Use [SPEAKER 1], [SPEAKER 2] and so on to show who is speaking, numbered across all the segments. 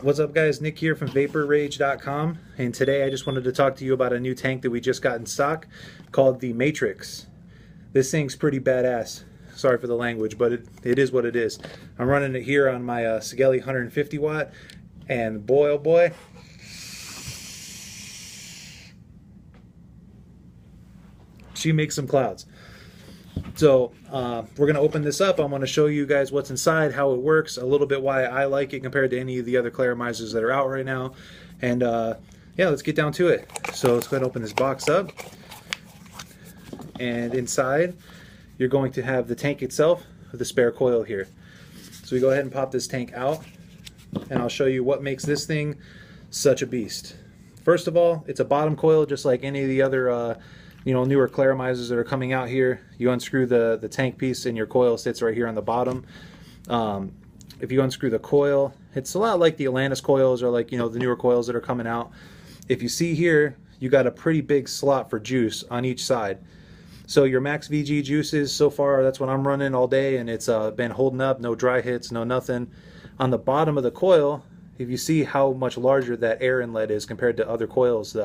[SPEAKER 1] What's up, guys? Nick here from VaporRage.com, and today I just wanted to talk to you about a new tank that we just got in stock called the Matrix. This thing's pretty badass. Sorry for the language, but it is what it is. I'm running it here on my Sigelei 150 watt, and boy oh boy, she makes some clouds. So we're going to open this up. I'm going to show you guys what's inside, how it works, a little bit why I like it compared to any of the other Claramizers that are out right now. And yeah, let's get down to it. So let's go ahead and open this box up. And inside, you're going to have the tank itself with the spare coil here. So we go ahead and pop this tank out, and I'll show you what makes this thing such a beast. First of all, it's a bottom coil just like any of the other newer Claramizers that are coming out here. You unscrew the tank piece and your coil sits right here on the bottom. If you unscrew the coil, it's a lot like the Atlantis coils or like, the newer coils that are coming out. If you see here, you got a pretty big slot for juice on each side. So your max VG juices so far, that's what I'm running all day, and it's been holding up, no dry hits, no nothing. On the bottom of the coil, if you see how much larger that air inlet is compared to other coils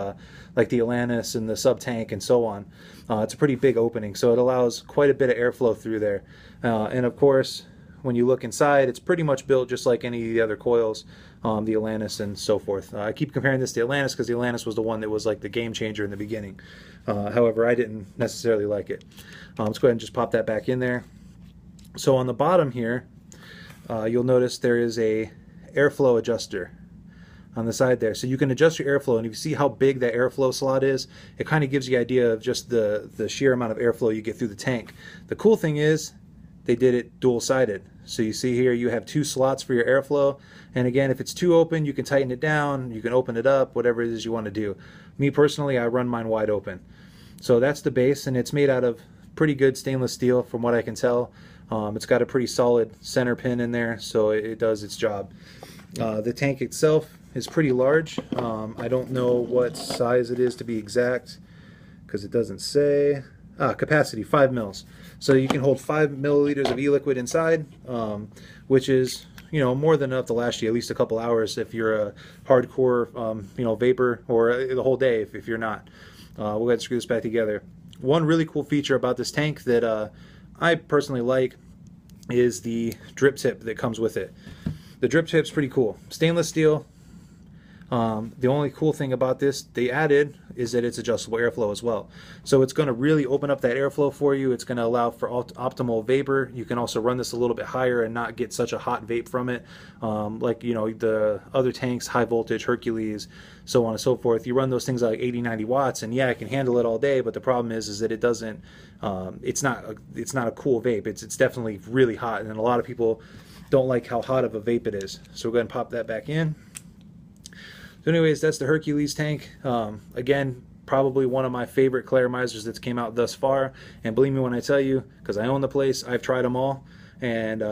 [SPEAKER 1] like the Atlantis and the sub-tank and so on, it's a pretty big opening, so it allows quite a bit of airflow through there. And of course, when you look inside, it's pretty much built just like any of the other coils, the Atlantis and so forth. I keep comparing this to Atlantis because the Atlantis was the one that was like the game changer in the beginning. However, I didn't necessarily like it. Let's go ahead and just pop that back in there. So on the bottom here, you'll notice there is a airflow adjuster on the side there, so you can adjust your airflow, and if you see how big that airflow slot is, it kind of gives you an idea of just the sheer amount of airflow you get through the tank. The cool thing is they did it dual-sided, so you see here you have two slots for your airflow, and again, if it's too open, you can tighten it down, you can open it up, whatever it is you want to do. Me personally, I run mine wide open. So that's the base, and it's made out of pretty good stainless steel from what I can tell. It's got a pretty solid center pin in there, so it does its job. The tank itself is pretty large. I don't know what size it is to be exact because it doesn't say. Capacity 5 mils. So you can hold 5 milliliters of e-liquid inside, which is more than enough to last you at least a couple hours if you're a hardcore vapor, or the whole day if you're not. We'll go ahead and screw this back together. One really cool feature about this tank that I personally like is the drip tip that comes with it. The drip tip's pretty cool. Stainless steel. The only cool thing about this they added is that it's adjustable airflow as well. So it's going to really open up that airflow for you. It's going to allow for optimal vapor. You can also run this a little bit higher and not get such a hot vape from it. Like the other tanks, high voltage, Hercules, so on and so forth. You run those things at like 80, 90 watts, and yeah, it can handle it all day. But the problem is that it doesn't. It's not a cool vape. It's definitely really hot, and a lot of people don't like how hot of a vape it is. So we'll go ahead and pop that back in. So anyways, that's the Hercules tank. Again, probably one of my favorite Claramizers that's came out thus far. And believe me when I tell you, because I own the place, I've tried them all. And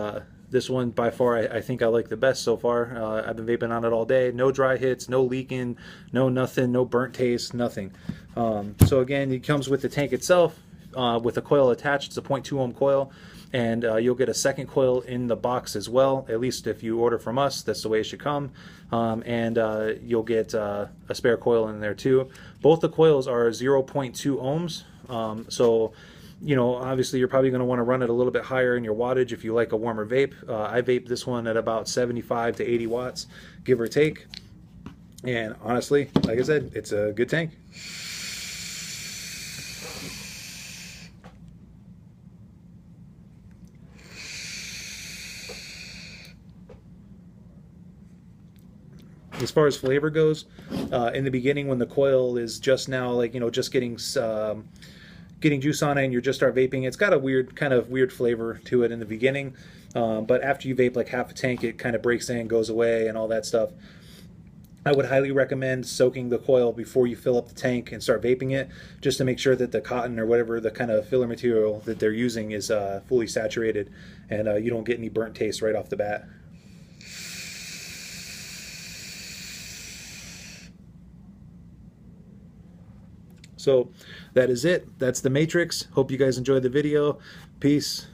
[SPEAKER 1] this one, by far, I think I like the best so far. I've been vaping on it all day. No dry hits, no leaking, no nothing, no burnt taste, nothing. So again, it comes with the tank itself. With a coil attached. It's a 0.2 ohm coil, and you'll get a second coil in the box as well. At least if you order from us, that's the way it should come. And you'll get a spare coil in there too. Both the coils are 0.2 ohms. So obviously you're probably going to want to run it a little bit higher in your wattage if you like a warmer vape. I vape this one at about 75 to 80 watts, give or take. And honestly, like I said, it's a good tank. As far as flavor goes, in the beginning when the coil is just now just getting juice on it and you just start vaping, it's got a kind of weird flavor to it in the beginning, but after you vape like half a tank, it kind of breaks in, goes away, and all that stuff. I would highly recommend soaking the coil before you fill up the tank and start vaping it, just to make sure that the cotton or whatever the kind of filler material that they're using is fully saturated, and you don't get any burnt taste right off the bat. So that is it. That's the Matrix. Hope you guys enjoyed the video. Peace.